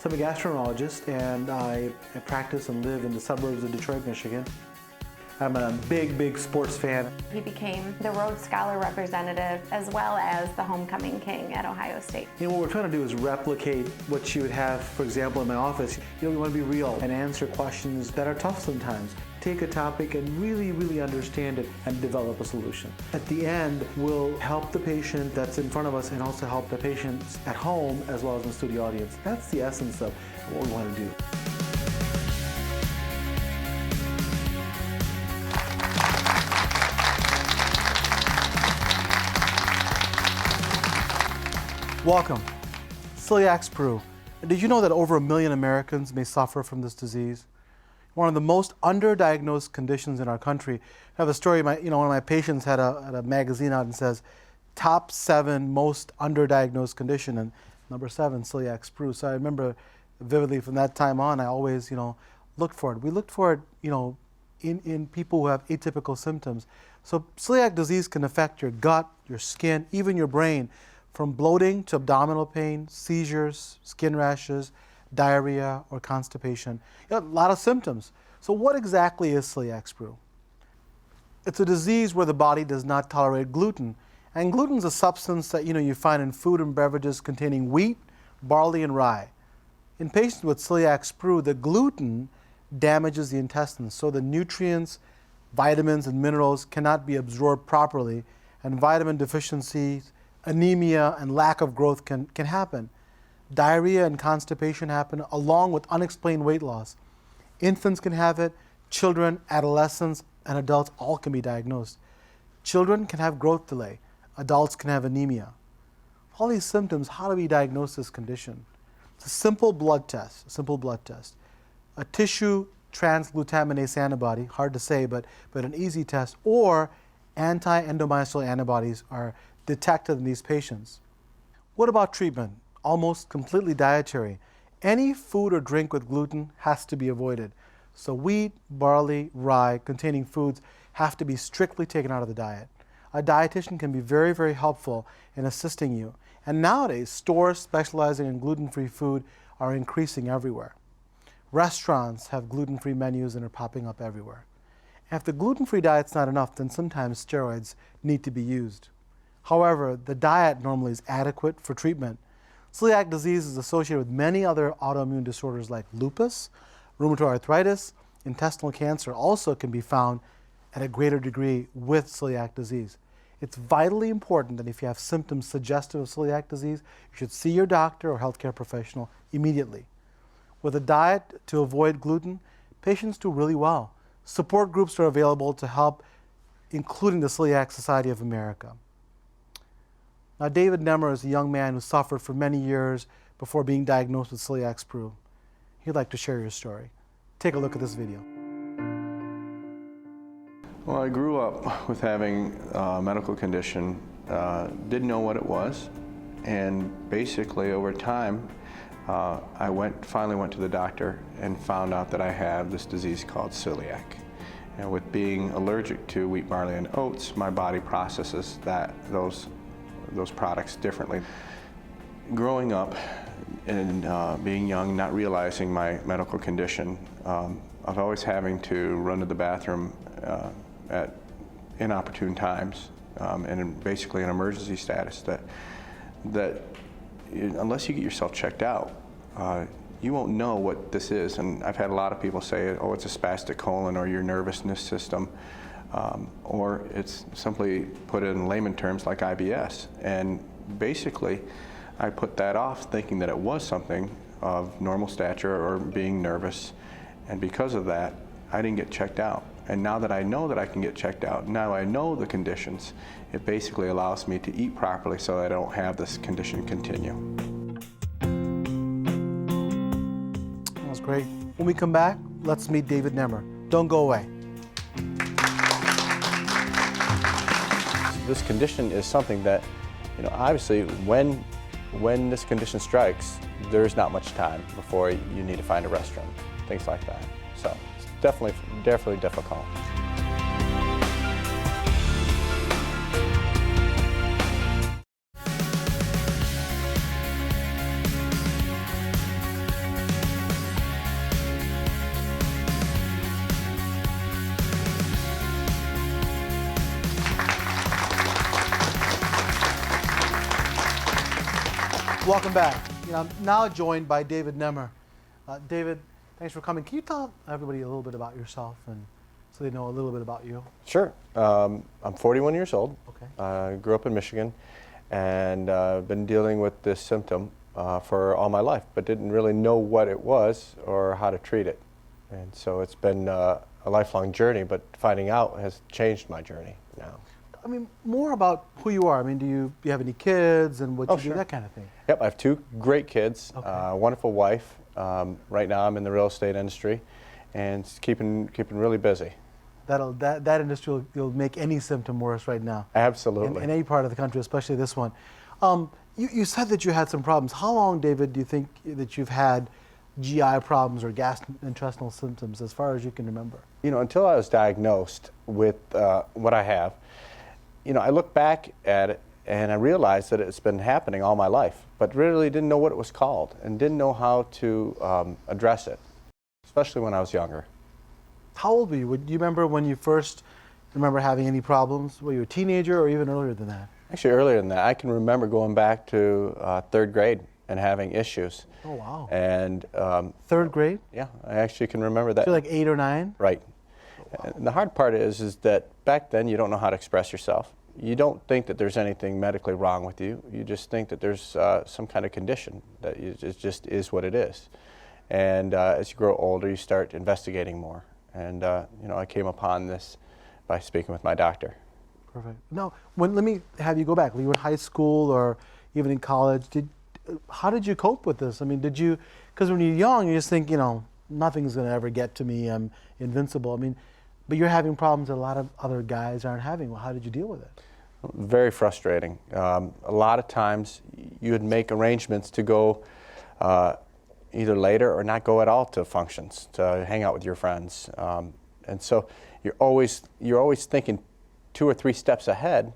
So I'm a gastroenterologist, and I practice and live in the suburbs of Detroit, Michigan. I'm a big sports fan. He became the Rhodes Scholar representative as well as the homecoming king at Ohio State. You know, what we're trying to do is replicate what you would have, for example, in my office. You know, we want to be real and answer questions that are tough sometimes. Take a topic and really understand it and develop a solution. At the end, we'll help the patient that's in front of us and also help the patients at home as well as in the studio audience. That's the essence of what we want to do. Welcome. Celiac Sprue. Did you know that over 1 million Americans may suffer from this disease? One of the most underdiagnosed conditions in our country. I have a story, one of my patients had a magazine out and says, top 7 most underdiagnosed condition, and number 7, celiac sprue. So I remember vividly from that time on, I always, looked for it. We looked for it, in people who have atypical symptoms. So celiac disease can affect your gut, your skin, even your brain, from bloating to abdominal pain, seizures, skin rashes, diarrhea, or constipation. A lot of symptoms. So what exactly is celiac sprue? It's a disease where the body does not tolerate gluten. And gluten is a substance that you find in food and beverages containing wheat, barley, and rye. In patients with celiac sprue, the gluten damages the intestines, so the nutrients, vitamins, and minerals cannot be absorbed properly, and vitamin deficiencies, anemia, and lack of growth can happen. Diarrhea and constipation happen along with unexplained weight loss. Infants can have it, children, adolescents, and adults all can be diagnosed. Children can have growth delay. Adults can have anemia. All these symptoms, how do we diagnose this condition? It's a simple blood test, A tissue transglutaminase antibody, hard to say, but an easy test, or anti-endomysial antibodies are detected in these patients. What about treatment? Almost completely dietary. Any food or drink with gluten has to be avoided. So wheat, barley, rye containing foods have to be strictly taken out of the diet. A dietitian can be very helpful in assisting you. And nowadays, stores specializing in gluten-free food are increasing everywhere. Restaurants have gluten-free menus and are popping up everywhere. And if the gluten-free diet's not enough, then sometimes steroids need to be used. However, the diet normally is adequate for treatment. Celiac disease is associated with many other autoimmune disorders like lupus, rheumatoid arthritis, intestinal cancer also can be found at a greater degree with celiac disease. It's vitally important that if you have symptoms suggestive of celiac disease, you should see your doctor or healthcare professional immediately. With a diet to avoid gluten, patients do really well. Support groups are available to help, including the Celiac Society of America. Now, David Nemer is a young man who suffered for many years before being diagnosed with celiac sprue. He'd like to share your story. Take a look at this video. Well, I grew up with having a medical condition, didn't know what it was, and basically over time, I finally went to the doctor and found out that I have this disease called celiac. And with being allergic to wheat, barley, and oats, my body processes those products differently. Growing up and being young, not realizing my medical condition, of always having to run to the bathroom at inopportune times, and basically an emergency status that unless you get yourself checked out, you won't know what this is. And I've had a lot of people say, oh, it's a spastic colon or your nervousness system. Or it's simply put in layman terms like IBS. And basically, I put that off thinking that it was something of normal stature or being nervous. And because of that, I didn't get checked out. And now that I know that I can get checked out, now I know the conditions, it basically allows me to eat properly so that I don't have this condition continue. That was great. When we come back, let's meet David Nemer. Don't go away. This condition is something that, obviously when this condition strikes, there's not much time before you need to find a restroom, things like that. So it's definitely difficult. Welcome back. I'm now joined by David Nemer. David, thanks for coming. Can you tell everybody a little bit about yourself and so they know a little bit about you? Sure. I'm 41 years old. Okay. I grew up in Michigan and been dealing with this symptom for all my life, but didn't really know what it was or how to treat it. And so it's been a lifelong journey, but finding out has changed my journey now. I mean, more about who you are. I mean, do you have any kids and what you do, Sure. that kind of thing? Yep, I have two great kids, Okay. wonderful wife. Right now I'm in the real estate industry and it's keeping really busy. That industry will make any symptom worse right now. Absolutely. In any part of the country, especially this one. You said that you had some problems. How long, David, do you think that you've had GI problems or gastrointestinal symptoms, as far as you can remember? Until I was diagnosed with what I have, I look back at it and I realized that it's been happening all my life, but really didn't know what it was called and didn't know how to address it, especially when I was younger. How old were you? Do you remember when you first remember having any problems? Were you a teenager or even earlier than that? Actually, earlier than that. I can remember going back to third grade and having issues. Oh, wow. And Third grade? yeah, I actually can remember that. So like 8 or 9? Right. And the hard part is that back then you don't know how to express yourself. You don't think that there's anything medically wrong with you. You just think that there's some kind of condition that it just is what it is. And as you grow older, you start investigating more. And I came upon this by speaking with my doctor. Perfect. Now, let me have you go back. When you were in high school or even in college, how did you cope with this? I mean, because when you're young, you just think, nothing's going to ever get to me. I'm invincible. I mean, but you're having problems that a lot of other guys aren't having. Well, how did you deal with it? Very frustrating. A lot of times you would make arrangements to go either later or not go at all to functions, to hang out with your friends. And so you're always thinking 2 or 3 steps ahead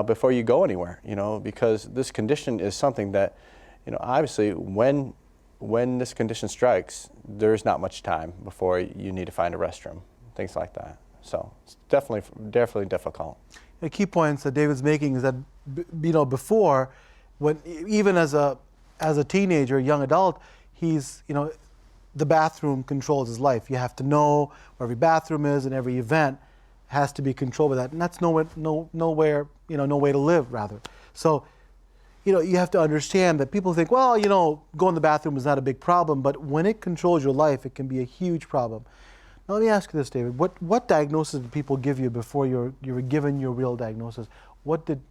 before you go anywhere, because this condition is something that, obviously when this condition strikes, there's not much time before you need to find a restroom, things like that. So it's definitely difficult. The key points that David's making is that, before, when even as a teenager, young adult, he's, the bathroom controls his life. You have to know where every bathroom is, and every event has to be controlled by that. And that's no way to live, rather. So, you have to understand that people think, well, going to the bathroom is not a big problem, but when it controls your life, it can be a huge problem. Now, let me ask you this, David. What diagnosis did people give you before you were given your real diagnosis? What did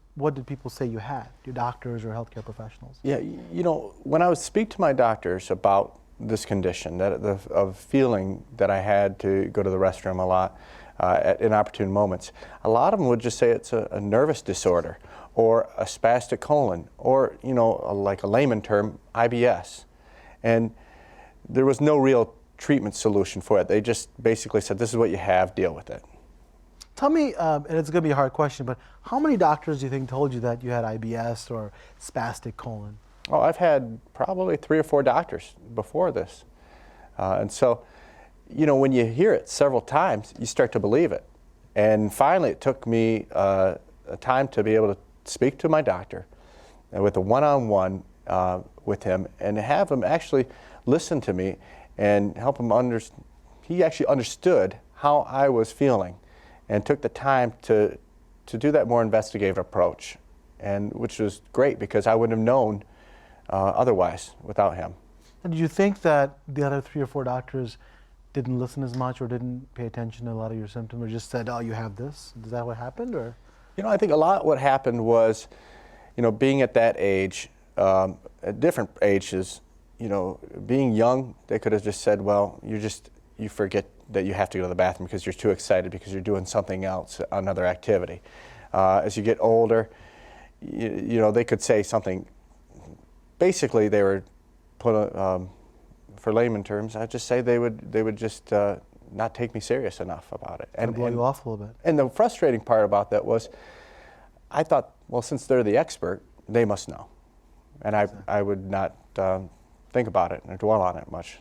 people say you had, your doctors or healthcare professionals? Yeah, when I would speak to my doctors about this condition, of feeling that I had to go to the restroom a lot at inopportune moments, a lot of them would just say it's a nervous disorder or a spastic colon or, like a layman term, IBS. And there was no real treatment solution for it. They just basically said, this is what you have, deal with it. Tell me, and it's going to be a hard question, but how many doctors do you think told you that you had IBS or spastic colon? Oh, I've had probably 3 or 4 doctors before this. And so, when you hear it several times, you start to believe it. And finally, it took me a time to be able to speak to my doctor with a one-on-one with him and have him actually listen to me and help him he actually understood how I was feeling and took the time to do that more investigative approach, and which was great because I wouldn't have known otherwise without him. And did you think that the other 3 or 4 doctors didn't listen as much or didn't pay attention to a lot of your symptoms or just said, oh, you have this? Is that what happened? Or? I think a lot what happened was, being at that age, at different ages, being young, they could have just said, well, you forget that you have to go to the bathroom because you're too excited because you're doing something else, another activity. As you get older, they could say something. Basically, they were for layman terms, I'd just say they would just not take me serious enough about it. And blow you off a little bit. And the frustrating part about that was, I thought, well, since they're the expert, they must know, and I would not think about it or dwell on it much.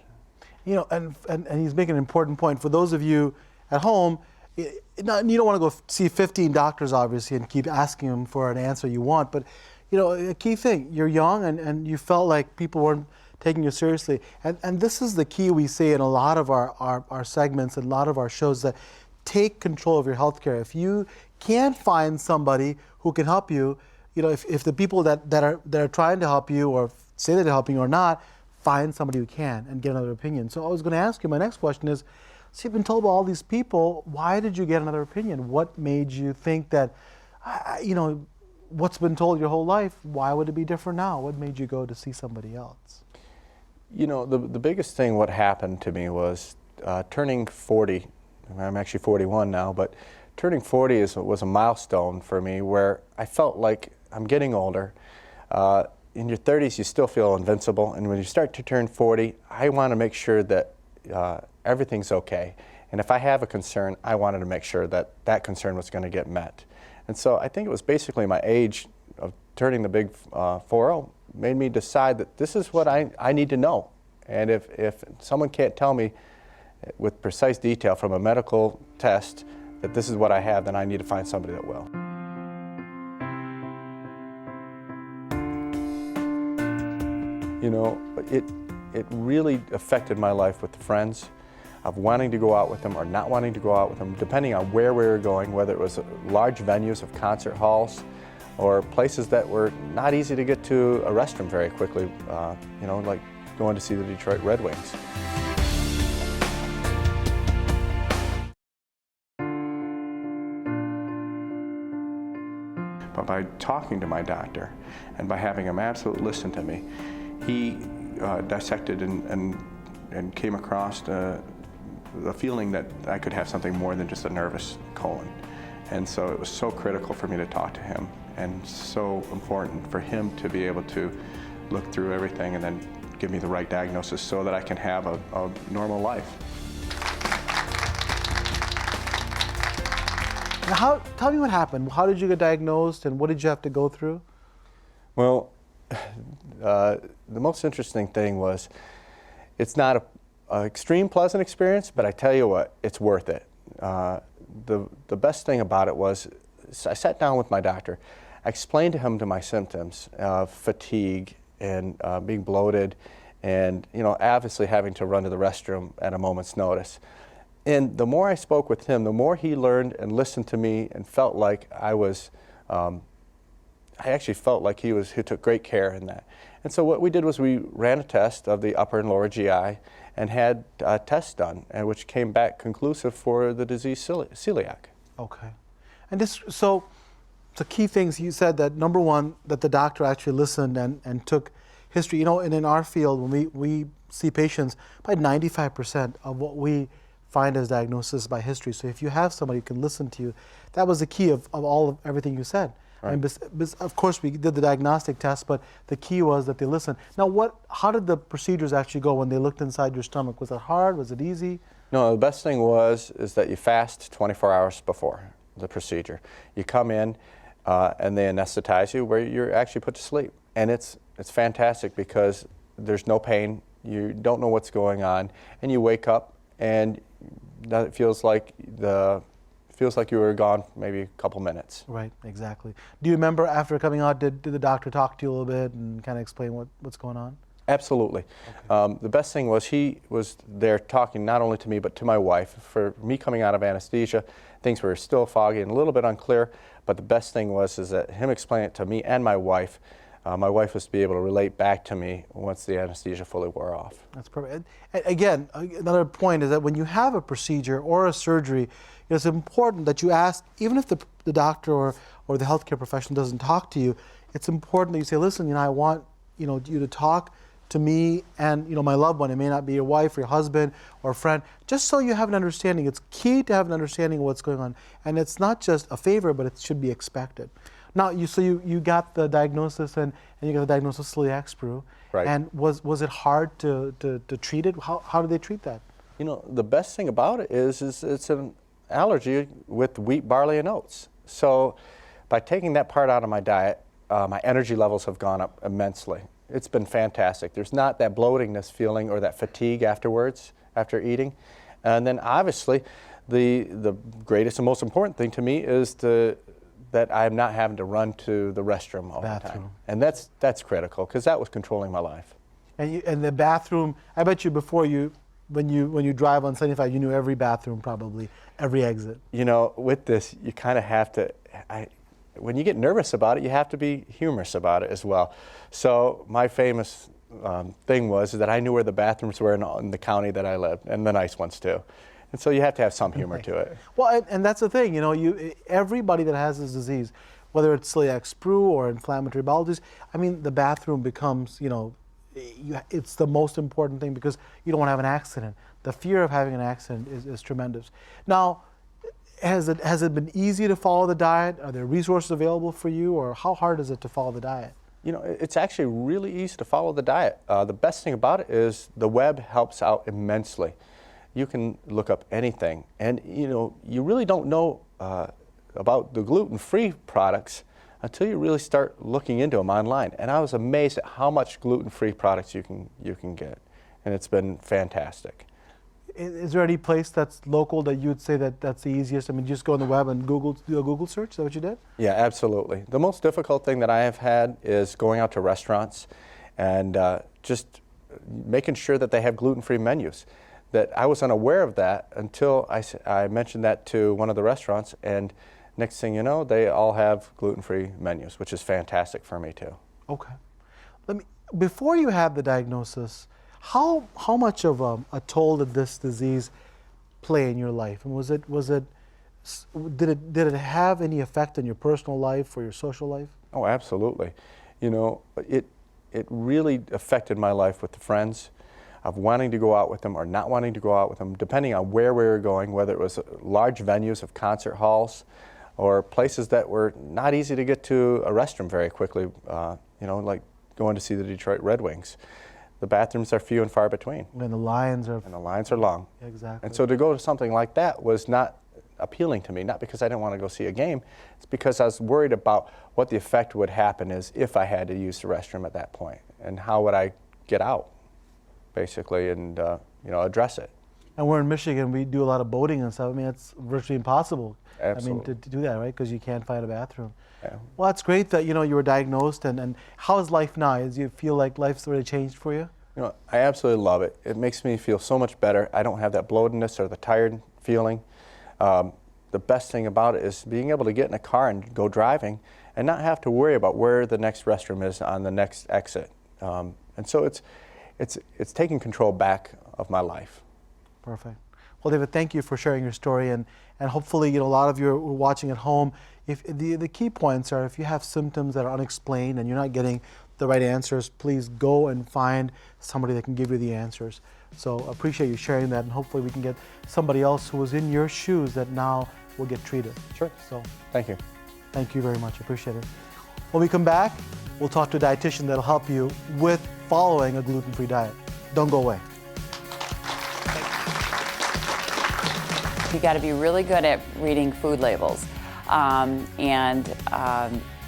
And he's making an important point. For those of you at home, you don't want to go see 15 doctors, obviously, and keep asking them for an answer you want, but you know, a key thing, you're young and you felt like people weren't taking you seriously. And this is the key we say in a lot of our segments and a lot of our shows, that take control of your healthcare. If you can't find somebody who can help you, you know, if the people that are trying to help you or say that they're helping you or not, find somebody who can and get another opinion. So I was going to ask you, my next question is, so you've been told by all these people, why did you get another opinion? What made you think that, you know, what's been told your whole life, why would it be different now? What made you go to see somebody else? You know, the biggest thing what happened to me was turning 40. I'm actually 41 now, but turning 40 was a milestone for me where I felt like I'm getting older. In your 30s, you still feel invincible, and when you start to turn 40, I want to make sure that everything's okay. And if I have a concern, I wanted to make sure that that concern was going to get met. And so I think it was basically my age of turning the big 40 made me decide that this is what I need to know. And if someone can't tell me with precise detail from a medical test that this is what I have, then I need to find somebody that will. You know, it really affected my life with the friends, of wanting to go out with them or not wanting to go out with them, depending on where we were going, whether it was large venues of concert halls or places that were not easy to get to a restroom very quickly, you know, like going to see the Detroit Red Wings. But by talking to my doctor and by having him absolutely listen to me, he dissected and came across the feeling that I could have something more than just a nervous colon. And so it was so critical for me to talk to him, and so important for him to be able to look through everything and then give me the right diagnosis so that I can have a normal life. Now tell me what happened. How did you get diagnosed and what did you have to go through? Well, the most interesting thing was, it's not an extreme pleasant experience, but I tell you what, it's worth it. The best thing about it was, I sat down with my doctor. I explained to him my symptoms of fatigue and being bloated, and obviously having to run to the restroom at a moment's notice. And the more I spoke with him, the more he learned and listened to me, and felt like I actually felt like he took great care in that. And so what we did was we ran a test of the upper and lower GI and had tests done, and which came back conclusive for the disease celiac. Okay. And so the key things you said, that number one, that the doctor actually listened and took history. And in our field, when we see patients, probably 95% of what we find as diagnosis by history. So if you have somebody who can listen to you, that was the key of everything you said. Right. And of course, we did the diagnostic test, but the key was that they listened. Now, how did the procedures actually go when they looked inside your stomach? Was it hard? Was it easy? No, the best thing is that you fast 24 hours before the procedure. You come in and they anesthetize you, where you're actually put to sleep. And it's fantastic because there's no pain, you don't know what's going on, and you wake up and it feels like you were gone maybe a couple minutes. Right, exactly. Do you remember after coming out, did the doctor talk to you a little bit and kind of explain what's going on? Absolutely. Okay. The best thing was he was there talking not only to me but to my wife. For me coming out of anesthesia, things were still foggy and a little bit unclear, but the best thing was that him explaining it to me and my wife. My wife was to be able to relate back to me once the anesthesia fully wore off. That's perfect. Again, another point is that when you have a procedure or a surgery, it's important that you ask, even if the doctor or the healthcare professional doesn't talk to you, it's important that you say, listen, I want you to talk to me and my loved one. It may not be your wife or your husband or a friend, just so you have an understanding. It's key to have an understanding of what's going on. And it's not just a favor, but it should be expected. Now, you got the diagnosis and you got the diagnosis of Celiac Sprue. Right. And was it hard to treat it? How do they treat that? The best thing about it is it's an allergy with wheat, barley, and oats. So by taking that part out of my diet, my energy levels have gone up immensely. It's been fantastic. There's not that bloatingness feeling or that fatigue afterwards, after eating. And then obviously the greatest and most important thing to me is the that I'm not having to run to the restroom all the time. Bathroom. And that's critical, because that was controlling my life. And the bathroom, I bet you before when you drive on 75, you knew every bathroom probably, every exit. You know, with this, you kind of have to, when you get nervous about it, you have to be humorous about it as well. So my famous thing was that I knew where the bathrooms were in the county that I lived, and the nice ones too. And so you have to have some humor to it. Well, and that's the thing, you know, everybody that has this disease, whether it's celiac sprue or inflammatory bowel disease, I mean, the bathroom becomes, you know, it's the most important thing because you don't want to have an accident. The fear of having an accident is tremendous. Now, has it been easy to follow the diet? Are there resources available for you, or how hard is it to follow the diet? You know, it's actually really easy to follow the diet. The best thing about it is the web helps out immensely. You can look up anything, and you know, you really don't know about the gluten-free products until you really start looking into them online. And I was amazed at how much gluten-free products you can get, and it's been fantastic. Is there any place that's local that you would say that's the easiest? I mean, just go on the web and do a Google search. Is that what you did? Yeah, absolutely. The most difficult thing that I have had is going out to restaurants and just making sure that they have gluten-free menus. That I was unaware of that until I mentioned that to one of the restaurants, and next thing you know, they all have gluten-free menus, which is fantastic for me too. Okay. Before you had the diagnosis, how much of a toll did this disease play in your life? And did it have any effect on your personal life or your social life? Oh, absolutely. You know, it really affected my life with the friends, of wanting to go out with them or not wanting to go out with them, depending on where we were going, whether it was large venues of concert halls or places that were not easy to get to a restroom very quickly, you know, like going to see the Detroit Red Wings. The bathrooms are few and far between. And the lines are... And the lines are long. Exactly. And so to go to something like that was not appealing to me, not because I didn't want to go see a game, it's because I was worried about what the effect would happen is if I had to use the restroom at that point, and how would I get out, basically, and you know, address it. And we're in Michigan, we do a lot of boating and stuff. I mean, it's virtually impossible. Absolutely. I mean, to do that, right? Because you can't find a bathroom. Yeah. Well, that's great that, you know, you were diagnosed, and how is life now? Do you feel like life's really changed for you? You know, I absolutely love it. It makes me feel so much better. I don't have that bloatedness or the tired feeling. The best thing about it is being able to get in a car and go driving and not have to worry about where the next restroom is on the next exit. And so it's taking control back of my life. Perfect. Well, David, thank you for sharing your story, and hopefully, you know, a lot of you are watching at home. If the key points are, if you have symptoms that are unexplained and you're not getting the right answers, please go and find somebody that can give you the answers. So appreciate you sharing that, and hopefully we can get somebody else who was in your shoes that now will get treated. Sure. So Thank you. thank you very much. Appreciate it. When we come back, we'll talk to a dietitian that'll help you with following a gluten-free diet. Don't go away. You got to be really good at reading food labels and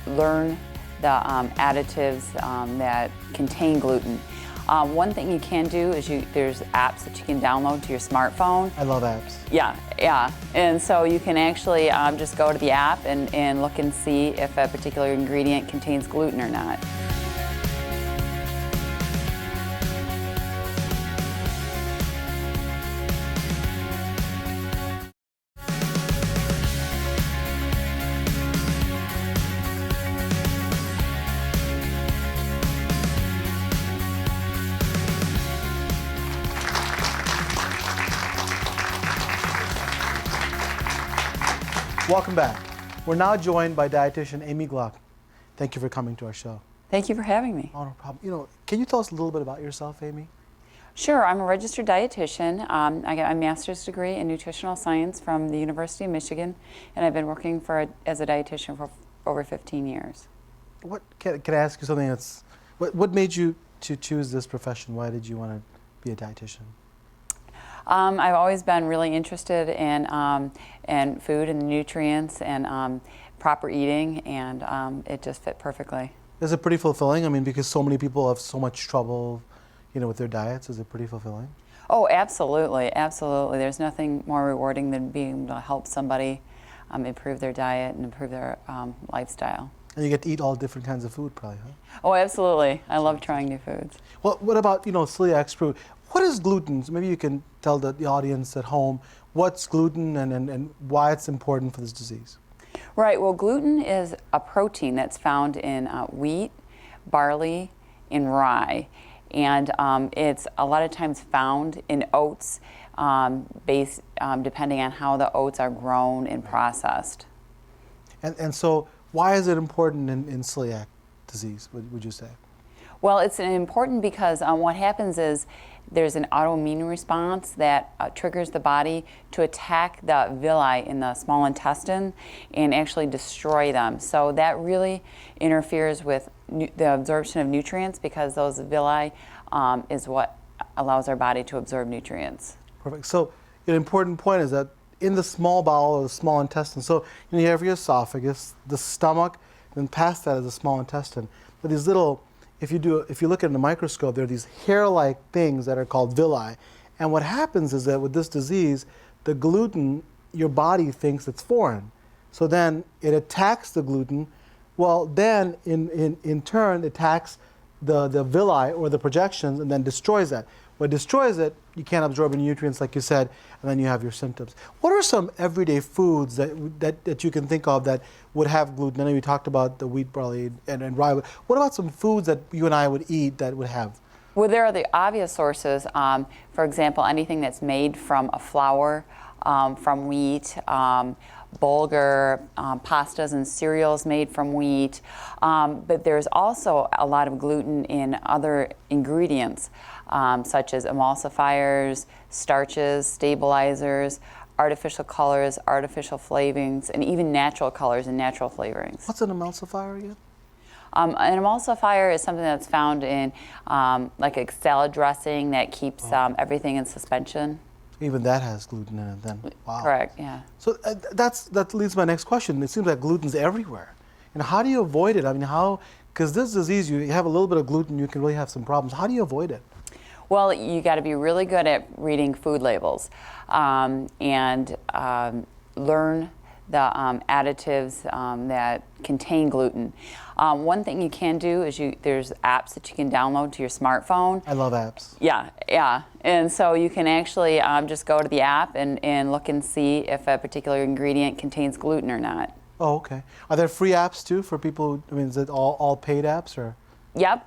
learn the additives that contain gluten. One thing you can do is there's apps that you can download to your smartphone. I love apps. Yeah. And so you can actually just go to the app and look and see if a particular ingredient contains gluten or not. Welcome back. We're now joined by dietitian Amy Gluck. Thank you for coming to our show. Thank you for having me. Oh, no problem. You know, can you tell us a little bit about yourself, Amy? Sure, I'm a registered dietitian. I got a master's degree in nutritional science from the University of Michigan, and I've been working as a dietitian for over 15 years. Can I ask you something what made you to choose this profession? Why did you want to be a dietitian? I've always been really interested in food and the nutrients and proper eating, and it just fit perfectly. Is it pretty fulfilling? I mean, because so many people have so much trouble, you know, with their diets. Is it pretty fulfilling? Oh, absolutely, absolutely. There's nothing more rewarding than being able to help somebody improve their diet and improve their lifestyle. And you get to eat all different kinds of food, probably, huh? Oh, absolutely. I love trying new foods. Well, what about, celiac sprue? What is gluten? So maybe you can tell the audience at home what's gluten and why it's important for this disease. Right. Well, gluten is a protein that's found in wheat, barley, and rye. And it's a lot of times found in oats, depending on how the oats are grown and processed. And so why is it important in celiac disease, would you say? Well, it's important because what happens is there's an autoimmune response that triggers the body to attack the villi in the small intestine and actually destroy them. So that really interferes with the absorption of nutrients because those villi is what allows our body to absorb nutrients. Perfect. So an important point is that in the small bowel or the small intestine, so you have your esophagus, the stomach, and past that is the small intestine. But these little, if you look at it in a microscope, there are these hair-like things that are called villi. And what happens is that with this disease, the gluten, your body thinks it's foreign. So then it attacks the gluten. Well, then in turn, it attacks the villi or the projections and then destroys that. What destroys it, you can't absorb any nutrients, like you said, and then you have your symptoms. What are some everyday foods that you can think of that would have gluten? I know you talked about the wheat, barley, and rye. What about some foods that you and I would eat that would have? Well, there are the obvious sources. For example, anything that's made from a flour, from wheat, bulgur, pastas and cereals made from wheat. But there's also a lot of gluten in other ingredients, such as emulsifiers, starches, stabilizers, artificial colors, artificial flavorings, and even natural colors and natural flavorings. What's an emulsifier again? An emulsifier is something that's found in like a salad dressing that keeps everything in suspension. Even that has gluten in it then. Wow. Correct, yeah. So that leads to my next question. It seems like gluten's everywhere. And how do you avoid it? I mean, because this disease, you have a little bit of gluten, you can really have some problems. How do you avoid it? Well, you got to be really good at reading food labels and learn the additives that contain gluten. One thing you can do is there's apps that you can download to your smartphone. I love apps. Yeah. And so you can actually just go to the app and look and see if a particular ingredient contains gluten or not. Oh, okay. Are there free apps too for people? I mean, is it all paid apps or? Yep.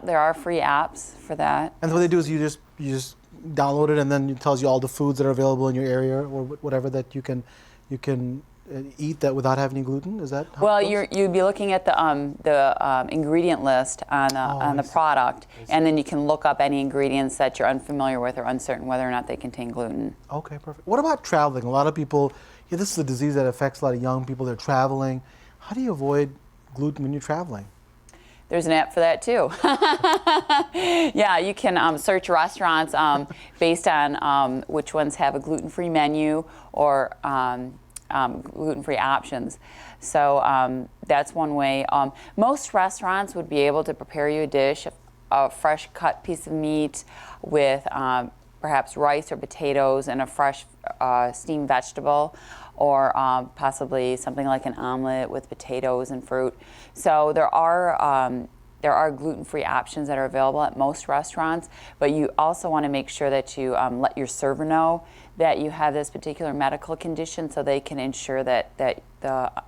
There are free apps for that. And what they do is you just download it and then it tells you all the foods that are available in your area or whatever that you can eat that without having any gluten? Is that how it goes? You'd be looking at the ingredient list on the product, and then you can look up any ingredients that you're unfamiliar with or uncertain whether or not they contain gluten. Okay, perfect. What about traveling? A lot of people, this is a disease that affects a lot of young people. They're traveling. How do you avoid gluten when you're traveling? There's an app for that too. Yeah, you can search restaurants based on which ones have a gluten-free menu or gluten-free options. So that's one way. Most restaurants would be able to prepare you a dish, a fresh cut piece of meat with perhaps rice or potatoes and a fresh steamed vegetable, or possibly something like an omelet with potatoes and fruit. So there are gluten-free options that are available at most restaurants, but you also want to make sure that you let your server know that you have this particular medical condition so they can ensure that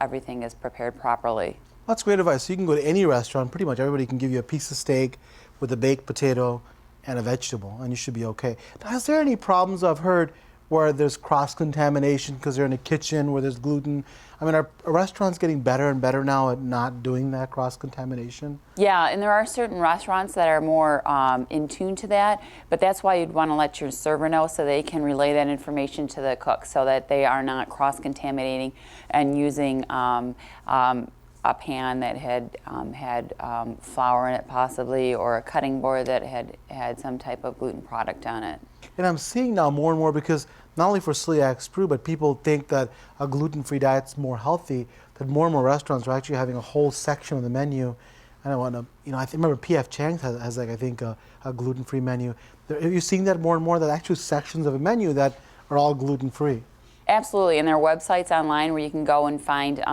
everything is prepared properly. That's great advice. So you can go to any restaurant, pretty much everybody can give you a piece of steak with a baked potato and a vegetable, and you should be okay. Now, is there any problems I've heard where there's cross-contamination because they're in a kitchen where there's gluten? I mean, are restaurants getting better and better now at not doing that cross-contamination? Yeah, and there are certain restaurants that are more in tune to that, but that's why you'd want to let your server know so they can relay that information to the cook so that they are not cross-contaminating and using a pan that had flour in it possibly, or a cutting board that had some type of gluten product on it. And I'm seeing now more and more, because not only for celiac sprue, but people think that a gluten-free diet's more healthy, that more and more restaurants are actually having a whole section of the menu. I don't want to, I remember P.F. Chang's has like, I think, a gluten-free menu. Are you seeing that more and more, that actual sections of a menu that are all gluten-free? Absolutely, and there are websites online where you can go and find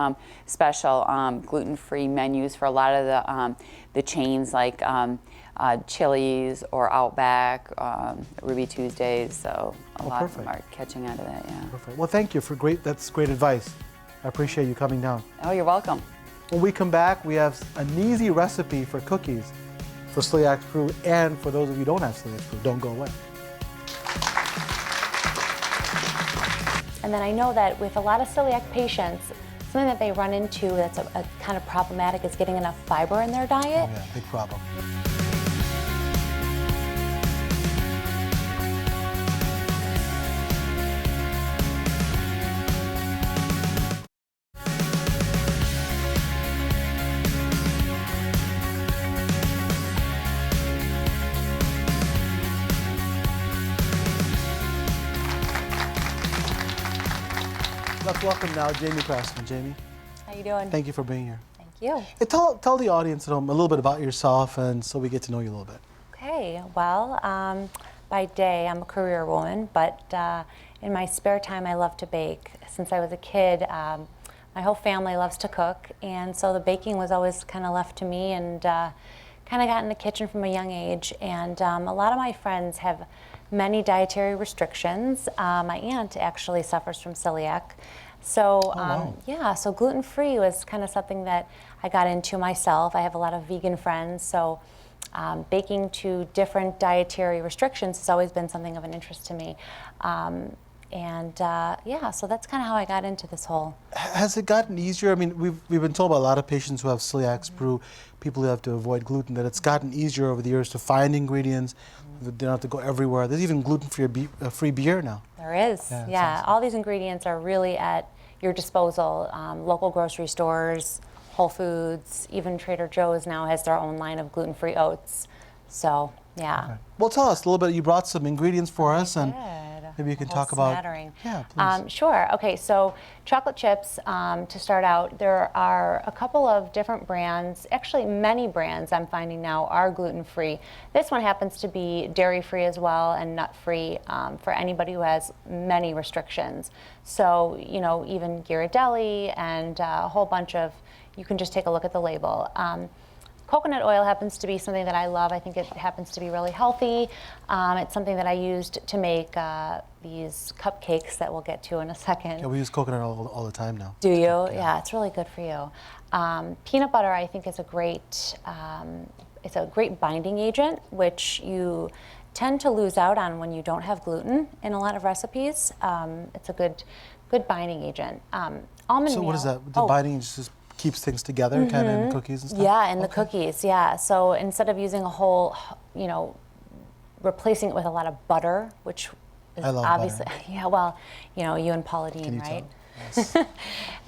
special gluten-free menus for a lot of the chains like Chili's or Outback, Ruby Tuesdays. So a lot of them are catching on to that. Yeah. Perfect. Well, thank you for that's great advice. I appreciate you coming down. Oh, you're welcome. When we come back, we have an easy recipe for cookies for Celiac Sprue, and for those of you who don't have Celiac Sprue, don't go away. And then I know that with a lot of celiac patients, something that they run into that's a kind of problematic is getting enough fiber in their diet. Oh yeah, big problem. Let's welcome now Jamie Krasman. Jamie, How you doing? thank you for being here. Thank you. Hey, tell the audience at home a little bit about yourself, and so we get to know you a little bit. Okay, well, by day I'm a career woman, but in my spare time I love to bake. Since I was a kid, my whole family loves to cook, and so the baking was always kind of left to me, and kind of got in the kitchen from a young age. And a lot of my friends have many dietary restrictions. My aunt actually suffers from celiac. So yeah, so gluten-free was kind of something that I got into myself. I have a lot of vegan friends, so baking to different dietary restrictions has always been something of an interest to me. Yeah, so that's kind of how I got into this whole. Has it gotten easier? I mean, we've been told by a lot of patients who have celiac sprue, people who have to avoid gluten, that it's gotten easier over the years to find ingredients. They don't have to go everywhere. There's even gluten-free beer now. There is, yeah. All these ingredients are really at your disposal. Local grocery stores, Whole Foods, even Trader Joe's now has their own line of gluten-free oats. So, yeah. Okay. Well, tell us a little bit. You brought some ingredients for us, and maybe you can talk about. Smattering. Yeah, please. Sure. Okay, so chocolate chips, to start out, there are a couple of different brands, actually many brands I'm finding now are gluten-free. This one happens to be dairy-free as well and nut-free for anybody who has many restrictions. So, you know, even Ghirardelli and a whole bunch of, you can just take a look at the label. Coconut oil happens to be something that I love. I think it happens to be really healthy. It's something that I used to make these cupcakes that we'll get to in a second. Yeah, we use coconut oil all the time now. Do you? Yeah, it's really good for you. Peanut butter, I think, is a great, it's a great binding agent, which you tend to lose out on when you don't have gluten in a lot of recipes. It's a good binding agent. Almond meal. So what is that? The binding just keeps things together, kind of in cookies and stuff? Yeah, in the cookies, yeah. So instead of using a whole, you know, replacing it with a lot of butter, which is I love obviously, butter. yeah, well, you know, you and Paula Can Dean, you right? Yes.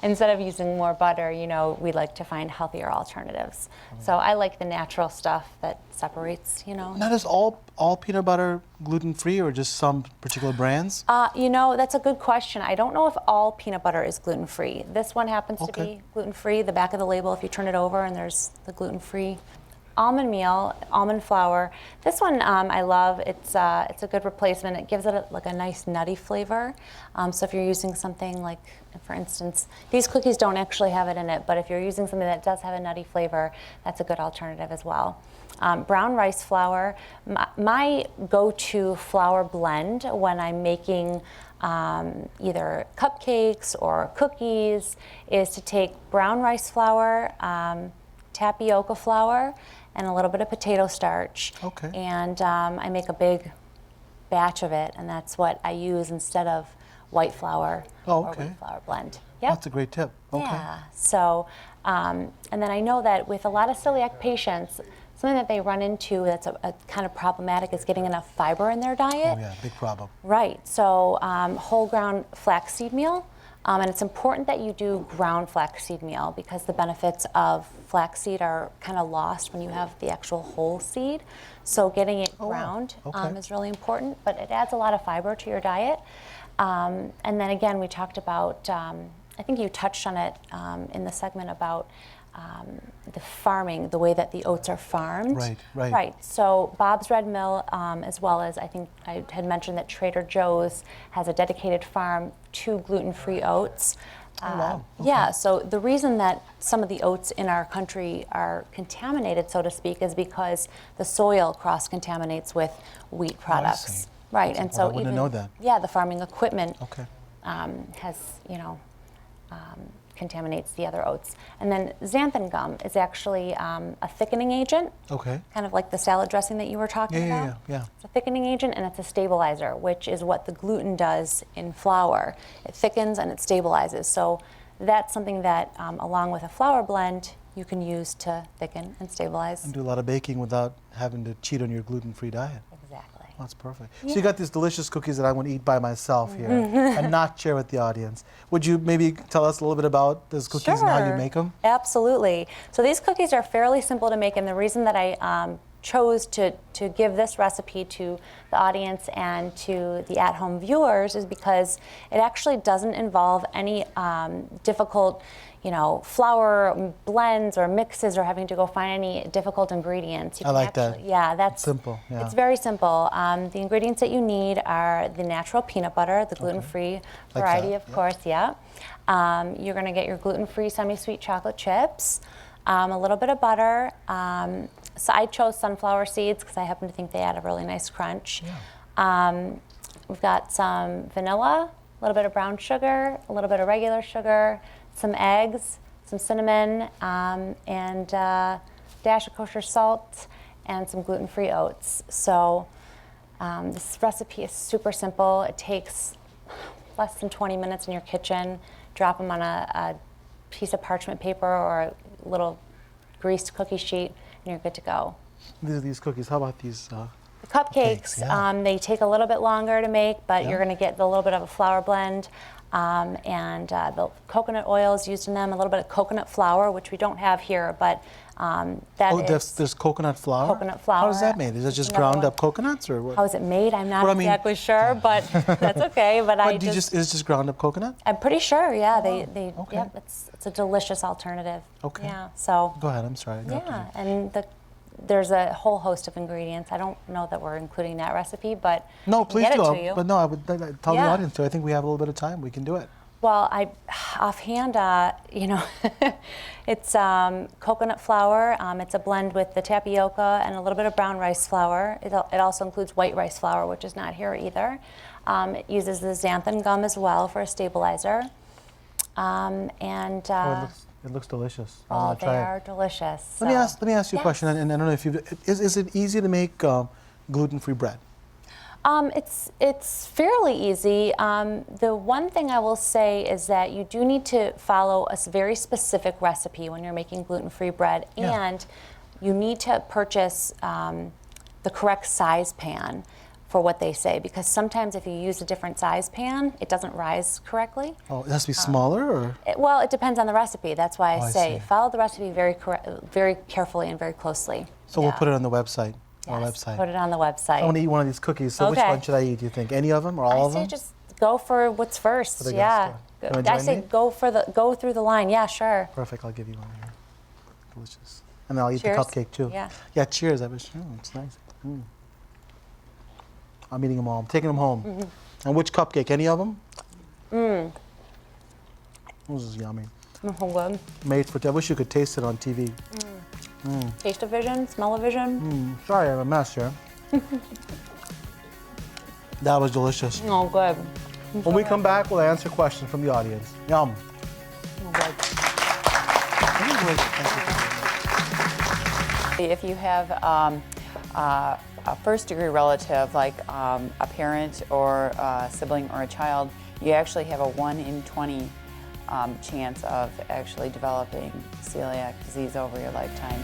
Instead of using more butter, you know, we like to find healthier alternatives. So I like the natural stuff that separates, you know. Now, is all peanut butter gluten-free, or just some particular brands? You know, that's a good question. I don't know if all peanut butter is gluten-free. This one happens to be gluten-free. The back of the label, if you turn it over, and there's the gluten-free. Almond meal, almond flour. This one I love. It's a good replacement. It gives it like a nice nutty flavor. So if you're using something like, for instance, these cookies don't actually have it in it, but if you're using something that does have a nutty flavor, that's a good alternative as well. Brown rice flour. My go-to flour blend when I'm making either cupcakes or cookies is to take brown rice flour, tapioca flour, and a little bit of potato starch. Okay. And I make a big batch of it, and that's what I use instead of white flour or wheat flour blend. Yep. That's a great tip. Okay. Yeah. So, and then I know that with a lot of celiac patients, something that they run into that's a kind of problematic is getting enough fiber in their diet. Oh yeah, big problem. Right. So whole ground flaxseed meal. And it's important that you do ground flaxseed meal because the benefits of flaxseed are kind of lost when you have the actual whole seed. So getting it ground is really important, but it adds a lot of fiber to your diet. And then again, we talked about, I think you touched on it in the segment about the farming, the way that the oats are farmed. Right, right. Right. So Bob's Red Mill, as well as I think I had mentioned that Trader Joe's has a dedicated farm to gluten-free oats. wow. Yeah, so the reason that some of the oats in our country are contaminated, so to speak, is because the soil cross-contaminates with wheat products. see. Right, and so I wouldn't know that. yeah, the farming equipment Okay. has, contaminates the other oats. And then xanthan gum is actually a thickening agent, Okay. kind of like the salad dressing that you were talking about. Yeah. It's a thickening agent and it's a stabilizer, which is what the gluten does in flour. It thickens and it stabilizes. So that's something that, along with a flour blend, you can use to thicken and stabilize. And do a lot of baking without having to cheat on your gluten-free diet. Exactly. That's perfect. So you got these delicious cookies that I want to eat by myself here and not share with the audience. Would you maybe tell us a little bit about those cookies and how you Sure. make them? Absolutely. So these cookies are fairly simple to make, and the reason that I chose to give this recipe to the audience and to the at-home viewers is because it actually doesn't involve any difficult, flour blends or mixes or having to go find any difficult ingredients. You I can like that. Yeah, that's Simple, yeah. It's very simple. The ingredients that you need are the natural peanut butter, the gluten-free Like variety, that, of yeah. course. Yeah. You're going to get your gluten-free semi-sweet chocolate chips, a little bit of butter. So I chose sunflower seeds because I happen to think they add a really nice crunch. We've got some vanilla, a little bit of brown sugar, a little bit of regular sugar, some eggs, some cinnamon, and a dash of kosher salt, and some gluten-free oats. So this recipe is super simple. It takes less than 20 minutes in your kitchen. Drop them on a piece of parchment paper or a little greased cookie sheet, and you're good to go. These cookies, how about these? The cupcakes, yeah. they take a little bit longer to make, but Yeah. you're going to get a little bit of a flour blend, and the coconut oil is used in them, a little bit of coconut flour, which we don't have here, but There's coconut flour? Coconut flour. How is that made? Is it just Another ground one. up coconuts or what? How is it made? I'm not Well, I mean- exactly sure, but that's okay. But I But is it just ground up coconut? I'm pretty sure, yeah. They okay. yep, it's a delicious alternative. Okay. Yeah. So Go ahead, I'm sorry. I interrupted yeah, you. and there's a whole host of ingredients. I don't know that we're including that recipe, but No, I can please get do. it to you. But no, I would tell the Yeah. audience too. I think we have a little bit of time. We can do it. Well, offhand, it's coconut flour. It's a blend with the tapioca and a little bit of brown rice flour. It also includes white rice flour, which is not here either. It uses the xanthan gum as well for a stabilizer. It looks delicious. I'm Oh, gonna they try it. are delicious. Let me ask you a question, Yes. and I don't know if is it easy to make gluten-free bread? It's fairly easy. The one thing I will say is that you do need to follow a very specific recipe when you're making gluten-free bread, Yeah. and you need to purchase the correct size pan for what they say, because sometimes if you use a different size pan, it doesn't rise correctly. Oh, it has to be smaller, or? Well, it depends on the recipe. That's why Oh, I I say see. follow the recipe very carefully and very closely. So we'll put it on the website. Our Yes, website. put it on the website. I want to eat one of these cookies. So which Okay. one should I eat? Do you think any of them or all I of say them? just go for what's first. For the Yeah. gusto. You wanna I join say me? go through the line. Yeah, sure. Perfect. I'll give you one here. Delicious. And then I'll eat Cheers. the cupcake too. Yeah. Yeah. Cheers. It's nice. I'm eating them all. I'm taking them home. Mm-hmm. And which cupcake? Any of them? This is yummy. Good. Made for. I wish you could taste it on TV. Taste-o-vision, smell-o-vision. Sorry, I'm a mess here. That was delicious. Oh, good. When we come back, we'll answer questions from the audience. Yum. Oh, good. If you have a first-degree relative, like a parent or a sibling or a child, you actually have a 1 in 20 chance of actually developing celiac disease over your lifetime.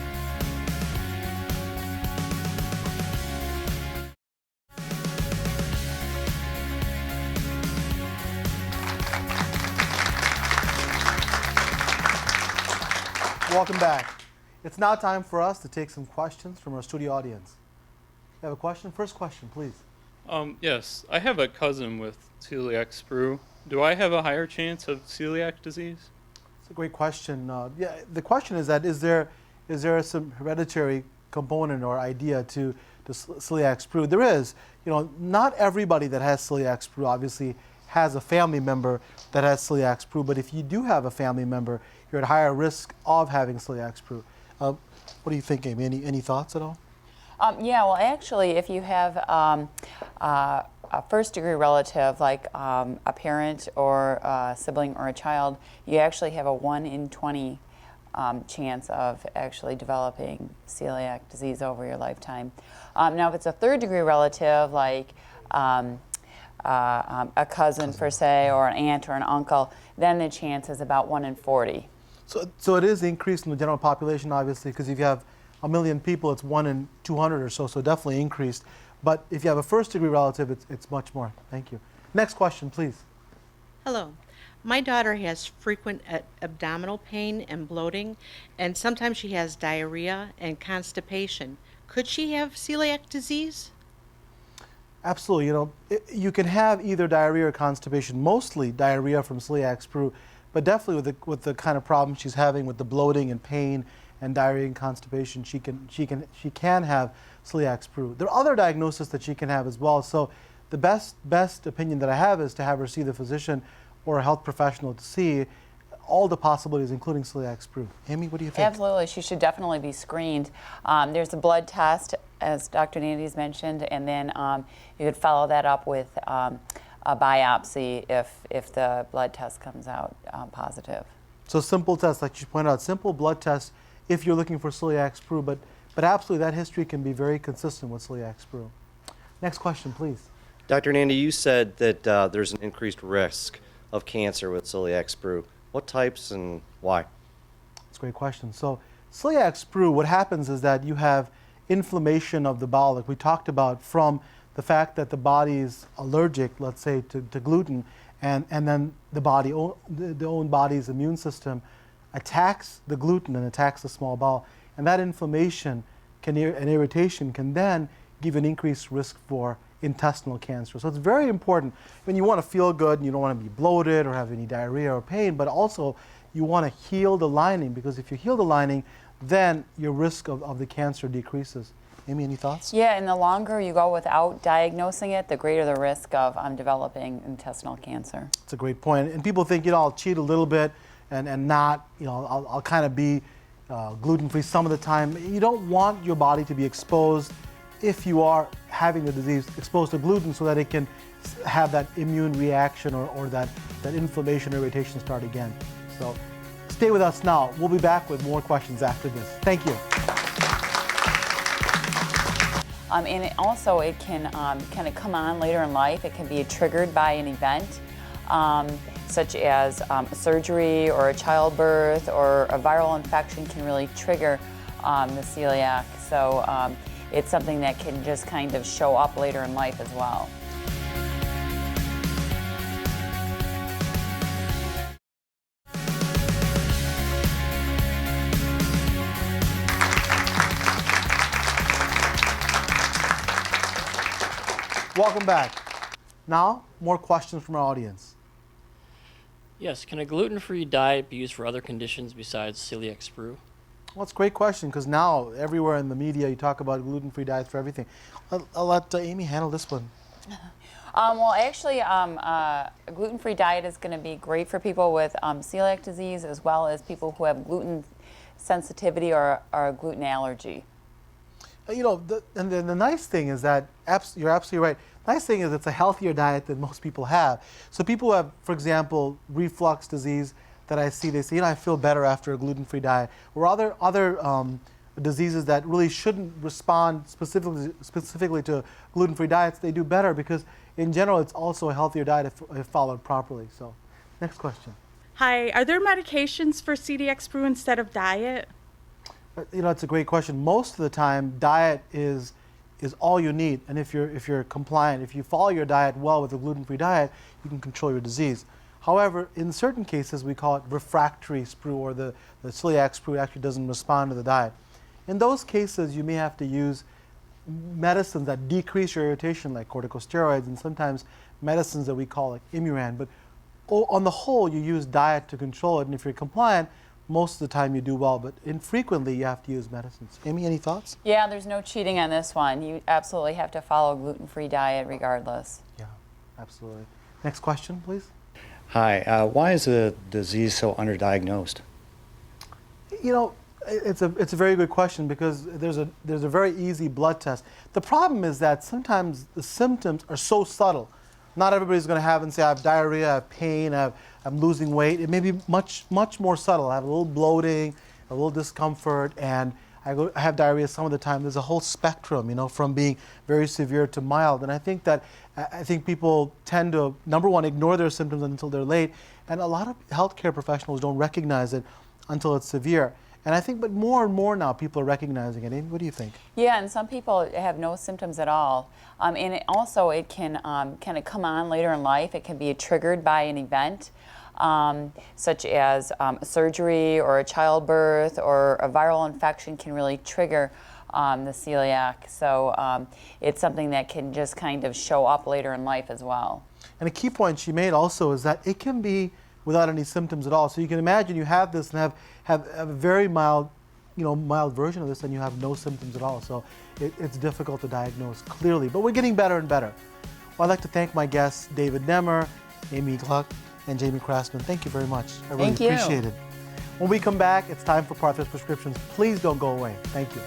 Welcome back. It's now time for us to take some questions from our studio audience. You have a question? First question, please. Yes, I have a cousin with celiac sprue. Do I have a higher chance of celiac disease? It's a great question. Yeah, the question is that is there some hereditary component or idea to celiac sprue? There is. You know, not everybody that has celiac sprue obviously has a family member that has celiac sprue, but if you do have a family member, you're at higher risk of having celiac sprue. What do you think, Amy? Any thoughts at all? Yeah, well, actually, if you have a first-degree relative, like a parent or a sibling or a child, you actually have a 1 in 20 chance of actually developing celiac disease over your lifetime. Now, if it's a third-degree relative, like a cousin per se, or an aunt or an uncle, then the chance is about 1 in 40. So it is increased in the general population, obviously, because if you have 1 million people, it's 1 in 200 or so, so definitely increased. But if you have a first-degree relative, it's much more. Thank you. Next question, please. Hello. My daughter has frequent abdominal pain and bloating, and sometimes she has diarrhea and constipation. Could she have celiac disease? Absolutely. You know, you can have either diarrhea or constipation, mostly diarrhea from celiac sprue, but definitely with the kind of problem she's having with the bloating and pain and diarrhea and constipation, she can have celiac sprue. There are other diagnoses that she can have as well. So the best opinion that I have is to have her see the physician or a health professional to see all the possibilities, including celiac sprue. Amy, what do you think? Absolutely, she should definitely be screened. There's a blood test, as Dr. Nandi's mentioned, and then you could follow that up with a biopsy if the blood test comes out positive. So simple tests, like you pointed out, simple blood tests if you're looking for celiac sprue, but absolutely that history can be very consistent with celiac sprue. Next question, please. Dr. Nandi, you said that there's an increased risk of cancer with celiac sprue. What types and why? That's a great question. So celiac sprue, what happens is that you have inflammation of the bowel, like we talked about, from the fact that the body is allergic, let's say, to gluten, and then the own body's immune system attacks the gluten and attacks the small bowel. And that inflammation and irritation can then give an increased risk for intestinal cancer. So it's very important when you want to feel good and you don't want to be bloated or have any diarrhea or pain, but also you want to heal the lining, because if you heal the lining, then your risk of the cancer decreases. Amy, any thoughts? Yeah, and the longer you go without diagnosing it, the greater the risk of developing intestinal cancer. That's a great point. And people think, you know, I'll cheat a little bit and not, you know, I'll kind of be gluten-free some of the time. You don't want your body to be exposed, if you are having the disease, exposed to gluten, so that it can have that immune reaction or that inflammation or irritation start again. So stay with us now. We'll be back with more questions after this. Thank you. And it also, it can kind of come on later in life. It can be triggered by an event, such as a surgery or a childbirth, or a viral infection can really trigger the celiac. So it's something that can just kind of show up later in life as well. Welcome back. Now, more questions from our audience. Yes, can a gluten-free diet be used for other conditions besides celiac sprue? Well, it's a great question, because now everywhere in the media you talk about gluten-free diets for everything. I'll let Amy handle this one. Well, actually, a gluten-free diet is going to be great for people with celiac disease, as well as people who have gluten sensitivity or a gluten allergy. You know, the nice thing is that you're absolutely right. Nice thing is it's a healthier diet than most people have. So people who have, for example, reflux disease that I see, they say, you know, I feel better after a gluten-free diet. Or other diseases that really shouldn't respond specifically to gluten-free diets, they do better, because in general it's also a healthier diet if followed properly. So, next question. Hi, are there medications for celiac sprue instead of diet? You know, it's a great question. Most of the time, diet is all you need, and if you're compliant, if you follow your diet well with a gluten-free diet, you can control your disease. However, in certain cases, we call it refractory sprue, or the celiac sprue actually doesn't respond to the diet. In those cases, you may have to use medicines that decrease your irritation, like corticosteroids, and sometimes medicines that we call like Imuran. But on the whole, you use diet to control it, and if you're compliant, most of the time you do well, but infrequently you have to use medicines. Amy, any thoughts? Yeah, there's no cheating on this one. You absolutely have to follow a gluten-free diet regardless. Yeah, absolutely. Next question, please. Hi, why is the disease so underdiagnosed? You know, it's a very good question because there's a very easy blood test. The problem is that sometimes the symptoms are so subtle. Not everybody's going to have and say, I have diarrhea, I have pain, I'm losing weight. It may be much more subtle. I have a little bloating, a little discomfort, and I have diarrhea some of the time. There's a whole spectrum, you know, from being very severe to mild. And I think people tend to, number one, ignore their symptoms until they're late, and a lot of healthcare professionals don't recognize it until it's severe. And I think, but more and more now, people are recognizing it. Amy, what do you think? Yeah, and some people have no symptoms at all. And it can kind of come on later in life. It can be triggered by an event, such as a surgery or a childbirth, or a viral infection can really trigger the celiac. So it's something that can just kind of show up later in life as well. And a key point she made also is that it can be without any symptoms at all. So you can imagine you have this and have a very mild version of this, and you have no symptoms at all. So it's difficult to diagnose clearly, but we're getting better and better. Well, I'd like to thank my guests, David Nemer, Amy Gluck, and Jamie Krasman. Thank you very much. I really appreciate it. When we come back, it's time for Partha's Prescriptions. Please don't go away. Thank you.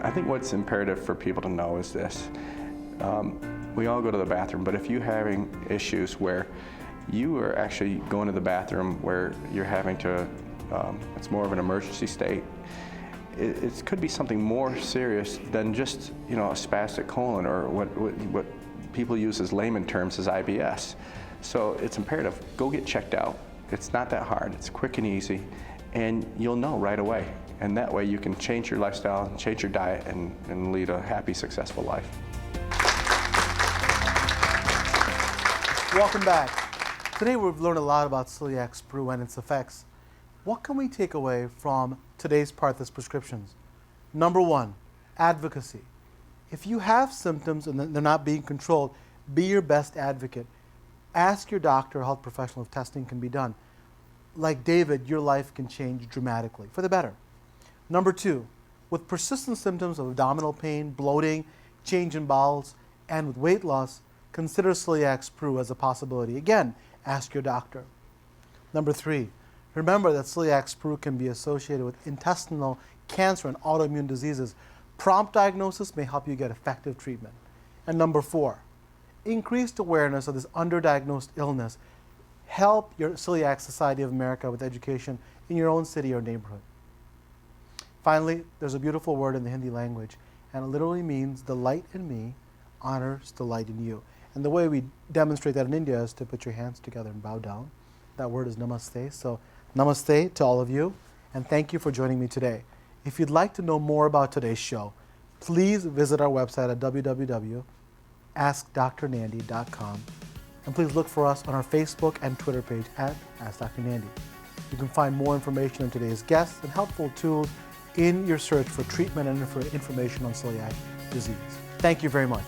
I think what's imperative for people to know is this. We all go to the bathroom, but if you're having issues where you are actually going to the bathroom where you're having to, it's more of an emergency state, it could be something more serious than just, a spastic colon, or what people use as layman terms as IBS. So it's imperative, go get checked out. It's not that hard, it's quick and easy, and you'll know right away. And that way you can change your lifestyle, change your diet, and lead a happy, successful life. Welcome back. Today we've learned a lot about celiac sprue and its effects. What can we take away from today's Partha's Prescriptions? Number one, advocacy. If you have symptoms and they're not being controlled, be your best advocate. Ask your doctor or health professional if testing can be done. Like David, your life can change dramatically for the better. Number two, with persistent symptoms of abdominal pain, bloating, change in bowels, and with weight loss, consider celiac sprue as a possibility. Again, ask your doctor. Number three, remember that celiac sprue can be associated with intestinal cancer and autoimmune diseases. Prompt diagnosis may help you get effective treatment. And number four, increased awareness of this underdiagnosed illness. Help your Celiac Society of America with education in your own city or neighborhood. Finally, there's a beautiful word in the Hindi language, and it literally means the light in me honors the light in you. And the way we demonstrate that in India is to put your hands together and bow down. That word is namaste. So namaste to all of you, and thank you for joining me today. If you'd like to know more about today's show, please visit our website at www.askdrnandi.com. And please look for us on our Facebook and Twitter page at Ask Dr. Nandi. You can find more information on today's guests and helpful tools in your search for treatment and for information on celiac disease. Thank you very much.